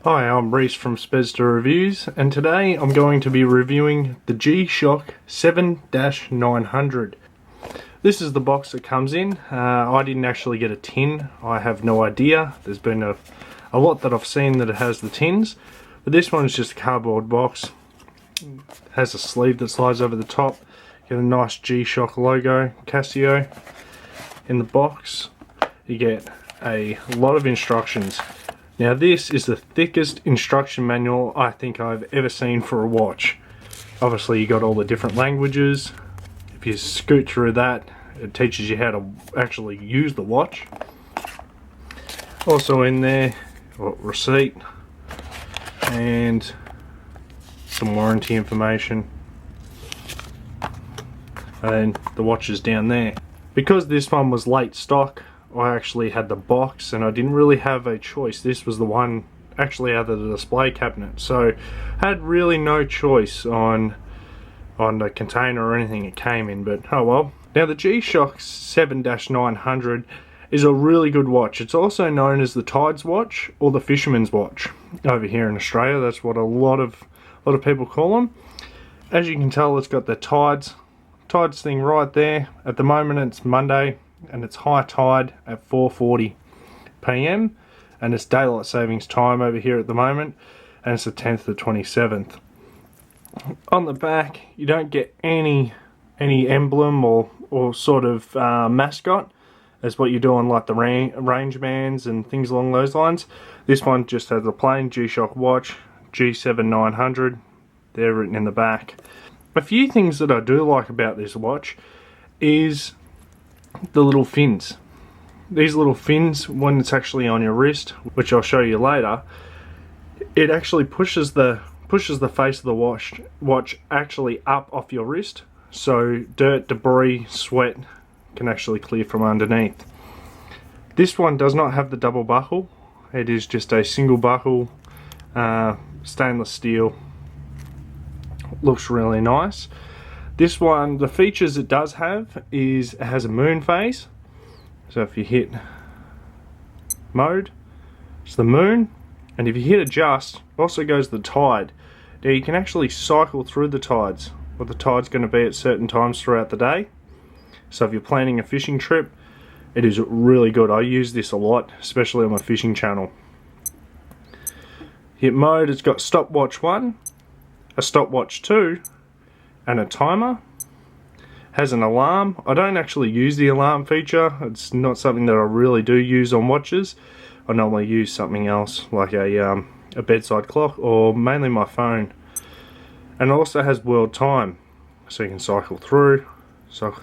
Hi, I'm Reese from SpedzaReviews, and today I'm going to be reviewing the G Shock 7-900. This is the box that comes in. I didn't actually get a tin. I have no idea. There's been a lot that I've seen that it has the tins, but this one is just a cardboard box. It has a sleeve that slides over the top. You get a nice G Shock logo, Casio. In the box, you get a lot of instructions. Now this is the thickest instruction manual I think I've ever seen for a watch. Obviously you got all the different languages. If you scoot through that, it teaches you how to actually use the watch. Also in there, receipt and some warranty information. And the watch is down there. Because this one was late stock, I actually had the box and I didn't really have a choice. This was the one actually out of the display cabinet, so I had really no choice on the container or anything it came in, but oh well. Now the G Shock 7-900 is a really good watch. It's also known as the Tides watch or the fisherman's watch over here in Australia. That's what a lot of people call them. As you can tell, it's got the tides thing right there. At the moment it's Monday and it's high tide at 4:40 p.m. and it's daylight savings time over here at the moment, and it's the 10th to 27th. On the back you don't get any emblem or sort of mascot as what you do on like the range bands and things along those lines. This one just has a plain G Shock watch, G7900. They're written in the back. A few things that I do like about this watch is the little fins. These little fins, when it's actually on your wrist, which I'll show you later, it actually pushes the face of the watch actually up off your wrist, so dirt, debris, sweat can actually clear from underneath. This one does not have the double buckle. It is just a single buckle, stainless steel. Looks really nice. This one, the features it does have is it has a moon phase. So if you hit mode, it's the moon, and if you hit adjust, also goes the tide. Now you can actually cycle through the tides, what the tide's going to be at certain times throughout the day. So if you're planning a fishing trip, it is really good. I use this a lot, especially on my fishing channel. Hit mode, it's got Stopwatch 1, a Stopwatch 2, and a timer. Has an alarm. I don't actually use the alarm feature. It's not something that I really do use on watches. I normally use something else like a bedside clock or mainly my phone. And it also has world time, so you can cycle through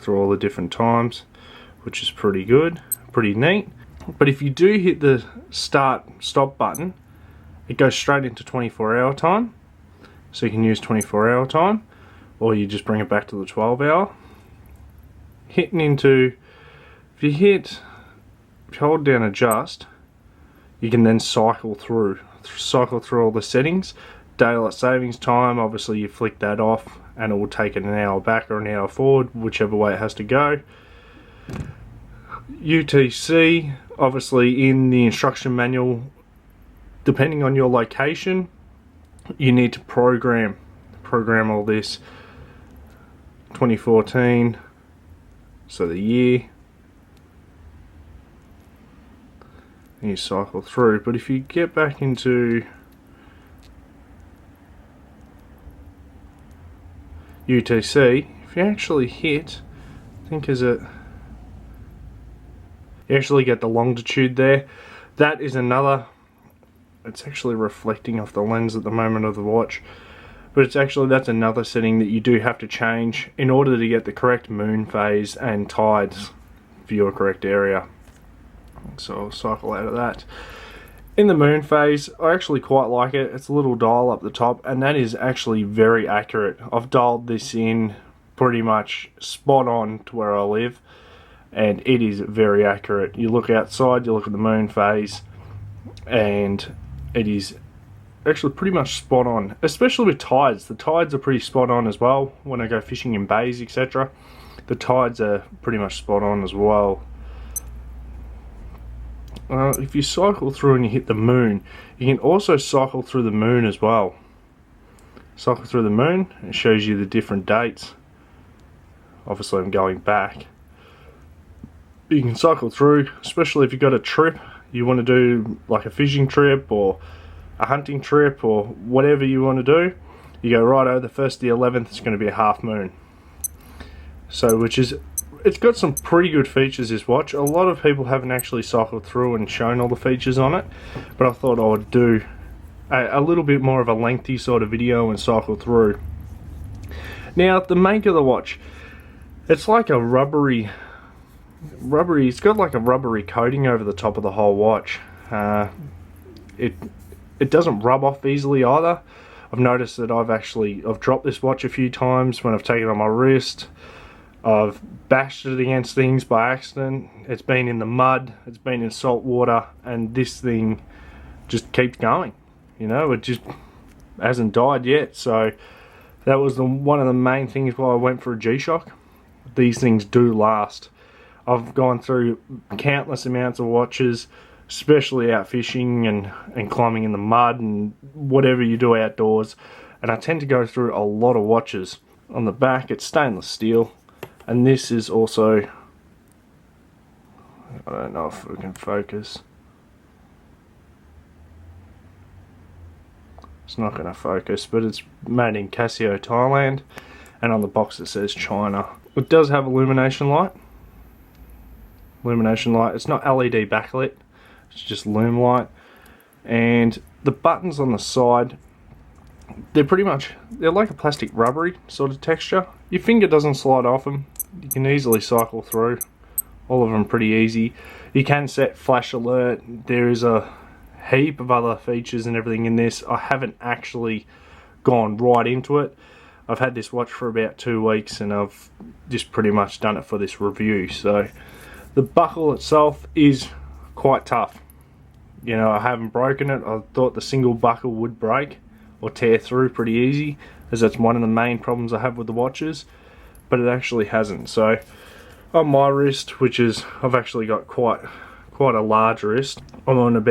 all the different times, which is pretty good, pretty neat. But if you do hit the stop button, it goes straight into 24-hour time, so you can use 24-hour time, or you just bring it back to the 12-hour. If you hold down adjust, you can then cycle through all the settings. Daylight savings time, obviously you flick that off and it will take it an hour back or an hour forward, whichever way it has to go. UTC, obviously in the instruction manual, depending on your location, you need to program all this. 2014, so the year, and you cycle through. But if you get back into UTC, if you actually hit, I think you actually get the longitude there. That is another, it's actually reflecting off the lens at the moment of the watch, but that's another setting that you do have to change in order to get the correct moon phase and tides for your correct area. So I'll cycle out of that. In the moon phase, I actually quite like it. It's a little dial up the top, and that is actually very accurate. I've dialed this in pretty much spot on to where I live, and it is very accurate. You look outside, you look at the moon phase, and it is actually pretty much spot on, especially with tides. The tides are pretty spot on as well. When I go fishing in bays, etc., the tides are pretty much spot on as well. if you cycle through and you hit the moon, you can also cycle through the moon as well. Cycle through the moon, it shows you the different dates. Obviously I'm going back. You can cycle through, especially if you've got a trip, you want to do like a fishing trip or a hunting trip or whatever you want to do. You go, righto, the 1st to the 11th is going to be a half moon. So it's got some pretty good features, this watch. A lot of people haven't actually cycled through and shown all the features on it, but I thought I would do a little bit more of a lengthy sort of video and cycle through. Now the make of the watch, it's like a rubbery, it's got like a rubbery coating over the top of the whole watch. It doesn't rub off easily either. I've noticed that I've dropped this watch a few times when I've taken it on my wrist. I've bashed it against things by accident. It's been in the mud, it's been in salt water, and this thing just keeps going. You know, it just hasn't died yet. So that was one of the main things why I went for a G-Shock. These things do last. I've gone through countless amounts of watches, especially out fishing and climbing in the mud and whatever you do outdoors, and I tend to go through a lot of watches. On the back it's stainless steel, and this is also, I don't know if we can focus. It's not going to focus, but it's made in Casio, Thailand, and on the box it says China. It does have illumination light. Illumination light. It's not LED backlit. It's just loom light. And the buttons on the side, they're like a plastic rubbery sort of texture. Your finger doesn't slide off them. You can easily cycle through. All of them pretty easy. You can set flash alert. There is a heap of other features and everything in this. I haven't actually gone right into it. I've had this watch for about 2 weeks and I've just pretty much done it for this review. So the buckle itself is quite tough. You know, I haven't broken it. I thought the single buckle would break or tear through pretty easy, as that's one of the main problems I have with the watches, but it actually hasn't. So on my wrist, which is, I've actually got quite a large wrist, I'm on the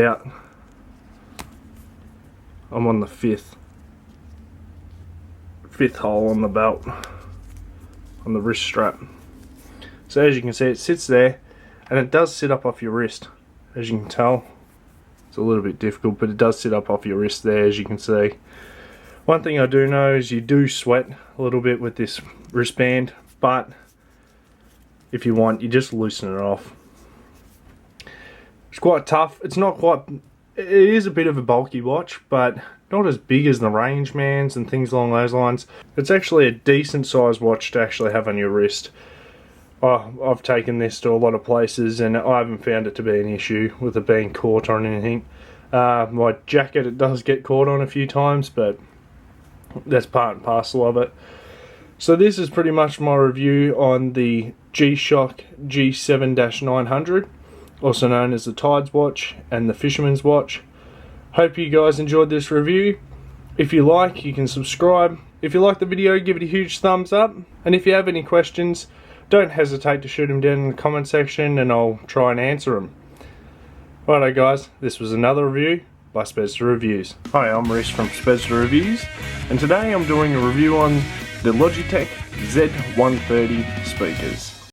fifth hole on the belt, on the wrist strap. So as you can see, it sits there and it does sit up off your wrist. As you can tell, it's a little bit difficult, but it does sit up off your wrist there, as you can see. One thing I do know is you do sweat a little bit with this wristband, but if you want, you just loosen it off. It's quite tough. It's not quite, it is a bit of a bulky watch, but not as big as the Rangemans and things along those lines. It's actually a decent sized watch to actually have on your wrist. I've taken this to a lot of places and I haven't found it to be an issue with it being caught on anything. My jacket, it does get caught on a few times, but that's part and parcel of it. So this is pretty much my review on the G Shock G7-900, also known as the Tides watch and the Fisherman's watch. Hope you guys enjoyed this review. If you like, you can subscribe. If you like the video, give it a huge thumbs up. And if you have any questions, don't hesitate to shoot them down in the comment section and I'll try and answer them. Righto guys, this was another review by SpedzaReviews. Hi, I'm Reese from SpedzaReviews, and today I'm doing a review on the Logitech Z130 speakers.